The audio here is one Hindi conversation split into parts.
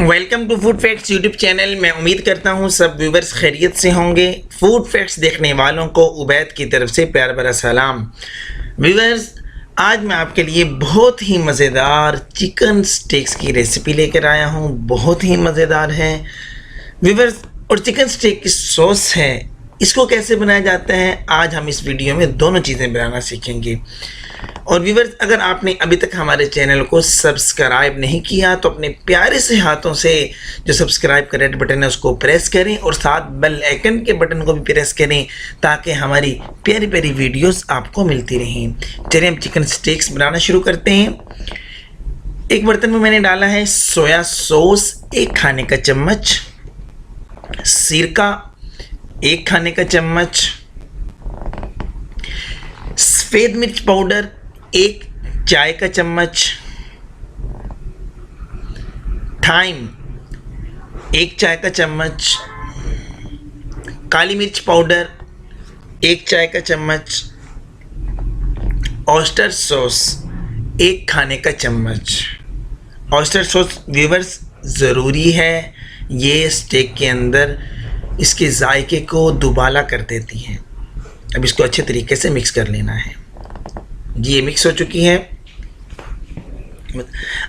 Welcome to food facts YouTube channel. मैं उम्मीद करता हूँ सब व्यूवर्स खैरियत से होंगे। फूड फैक्ट्स देखने वालों को उबैद की तरफ से प्यार भरा सलाम। व्यूवर्स, आज मैं आपके लिए बहुत ही मज़ेदार चिकन स्टेक्स की रेसिपी लेकर आया हूँ। बहुत ही मज़ेदार है व्यूवर्स। और चिकन स्टेक की सॉस है, इसको कैसे बनाया जाता है आज हम इस वीडियो में दोनों चीज़ें बनाना सीखेंगे। और व्यूवर्स, अगर आपने अभी तक हमारे चैनल को सब्सक्राइब नहीं किया तो अपने प्यारे से हाथों से जो सब्सक्राइब का रेड बटन है उसको प्रेस करें और साथ बेल आइकन के बटन को भी प्रेस करें ताकि हमारी प्यारी प्यारी वीडियोस आपको मिलती रहें। चलिए हम चिकन स्टेक्स बनाना शुरू करते हैं। एक बर्तन में मैंने डाला है सोया सॉस 1 खाने का चम्मच, सिरका 1 खाने का चम्मच, सफ़ेद मिर्च पाउडर 1 चाय का चम्मच, थाइम 1 चाय का चम्मच, काली मिर्च पाउडर 1 चाय का चम्मच, ऑयस्टर सॉस 1 खाने का चम्मच। ऑयस्टर सॉस व्यूवर्स ज़रूरी है, ये स्टेक के अंदर इसके जायके को दुबाला कर देती है। अब इसको अच्छे तरीके से मिक्स कर लेना है जी। ये मिक्स हो चुकी है।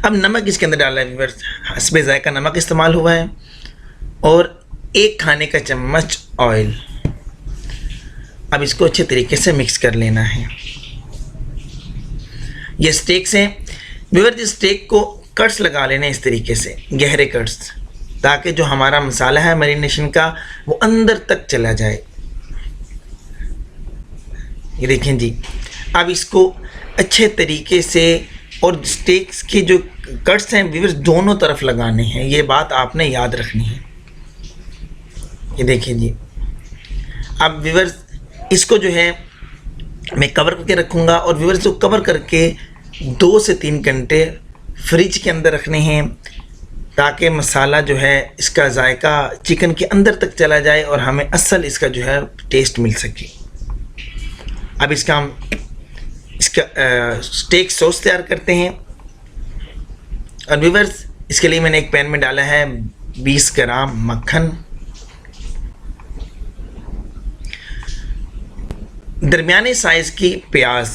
अब नमक इसके अंदर डालना है व्यूअर्स, हस्बे जायका नमक इस्तेमाल हुआ है और 1 खाने का चम्मच ऑयल। अब इसको अच्छे तरीके से मिक्स कर लेना है। ये स्टेक्स हैं व्यूअर्स, इस स्टेक को कट्स लगा लेने इस तरीके से, गहरे कट्स, ताकि जो हमारा मसाला है मैरिनेशन का वो अंदर तक चला जाए। ये देखें जी। अब इसको अच्छे तरीके से, और स्टेक्स के जो कट्स हैं व्यूअर्स दोनों तरफ लगाने हैं, ये बात आपने याद रखनी है। ये देखिए जी। अब व्यूअर्स इसको जो है मैं कवर करके रखूँगा और व्यूअर्स को कवर करके 2 से 3 घंटे फ्रिज के अंदर रखने हैं ताकि मसाला जो है इसका जायका चिकन के अंदर तक चला जाए और हमें असल इसका जो है टेस्ट मिल सके। अब इसका स्टेक सॉस तैयार करते हैं। और व्यूअर्स इसके लिए मैंने एक पैन में डाला है 20 ग्राम मक्खन, दरमियाने साइज की प्याज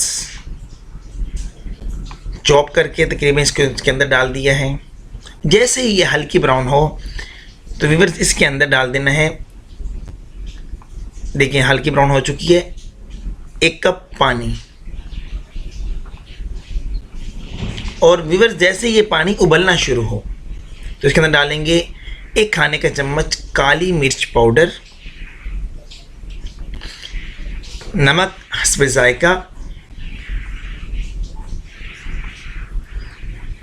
चॉप करके तकरीबन इसके अंदर डाल दिया है। जैसे ही ये हल्की ब्राउन हो तो व्यूअर्स इसके अंदर डाल देना है, देखिए हल्की ब्राउन हो चुकी है, 1 कप पानी। और व्यूअर्स जैसे ये पानी उबलना शुरू हो तो इसके अंदर डालेंगे 1 खाने का चम्मच काली मिर्च पाउडर, नमक हस्बे जायका।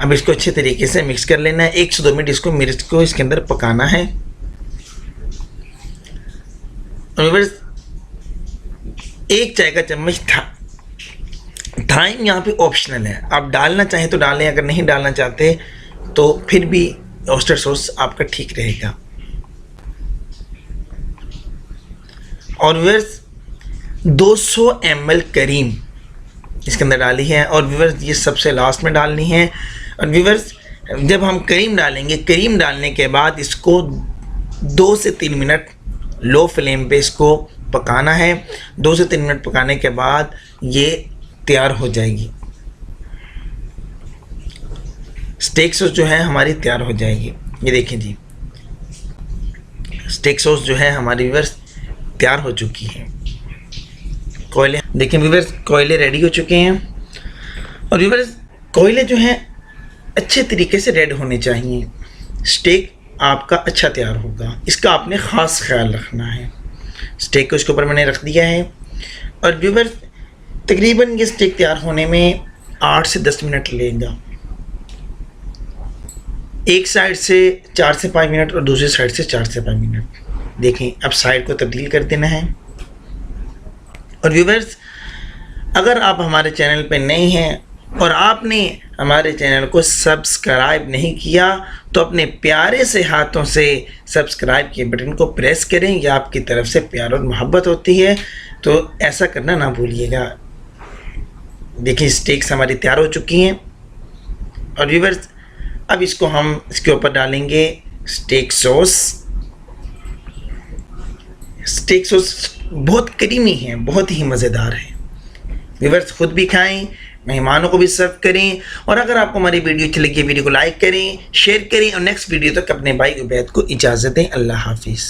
अब इसको अच्छे तरीके से मिक्स कर लेना है। 1 से 2 मिनट इसको मिर्च को इसके अंदर पकाना है। व्यूअर्स 1 चाय का चम्मच थाइम यहाँ पे ऑप्शनल है, आप डालना चाहें तो डालें, अगर नहीं डालना चाहते तो फिर भी ऑयस्टर सॉस आपका ठीक रहेगा। और व्यूअर्स 200 ml करीम इसके अंदर डाली है और व्यूअर्स ये सबसे लास्ट में डालनी है। और व्यूअर्स जब हम करीम डालेंगे, करीम डालने के बाद इसको 2 से 3 मिनट लो फ्लेम पे इसको पकाना है। 2 से 3 मिनट पकाने के बाद ये तैयार हो जाएगी, स्टेक सॉस जो है हमारी तैयार हो जाएगी। ये देखें जी, स्टेक सॉस जो है हमारी व्यूअर्स तैयार हो चुकी है। कोयले देखें व्यूअर्स, कोयले रेडी हो चुके हैं। और व्यूअर्स कोयले जो हैं अच्छे तरीके से रेड होने चाहिए, स्टेक आपका अच्छा तैयार होगा, इसका आपने ख़ास ख्याल रखना है। स्टेक को इसके ऊपर मैंने रख दिया है। और व्यूअर्स तकरीबन ये स्टेक तैयार होने में 8 से 10 मिनट लेगा। एक साइड से 4 से 5 मिनट और दूसरी साइड से 4 से 5 मिनट। देखें अब साइड को तब्दील कर देना है। और व्यूअर्स अगर आप हमारे चैनल पे नए हैं और आपने हमारे चैनल को सब्सक्राइब नहीं किया तो अपने प्यारे से हाथों से सब्सक्राइब के बटन को प्रेस करें, यह आपकी तरफ से प्यार और मोहब्बत होती है, तो ऐसा करना ना भूलिएगा। देखिए स्टेक्स हमारी तैयार हो चुकी हैं। और व्यूअर्स अब इसको हम इसके ऊपर डालेंगे स्टेक सॉस बहुत क्रीमी है, बहुत ही मज़ेदार है। व्यूअर्स खुद भी खाएं, मेहमानों को भी सर्व करें, और अगर आपको हमारी वीडियो अच्छी लगी वीडियो को लाइक करें, शेयर करें, और नेक्स्ट वीडियो तक अपने भाई उबैद को इजाज़त दें। अल्लाह हाफिज़।